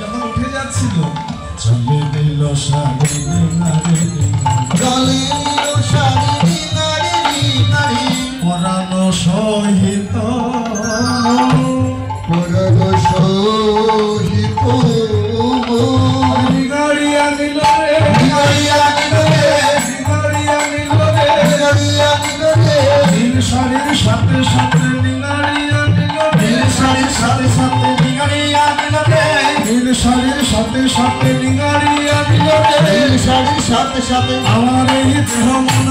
যখন উঠে যাচ্ছিল চলে দিল শাড়ি চলে দিল শাড়ি নারী পরানো সহিত গাড়িয়া নিল রে নীল শাড়ির সাথে সাথে নিগাড়িয়া নিল রে শাড়ির সাথে সাথে নিগাড়িয়া নিল রে নীল শাড়ির সাথে সাথে নিগাড়িয়া নিল রে নীল শাড়ির সাথে সাথে আমার এই দেহ মন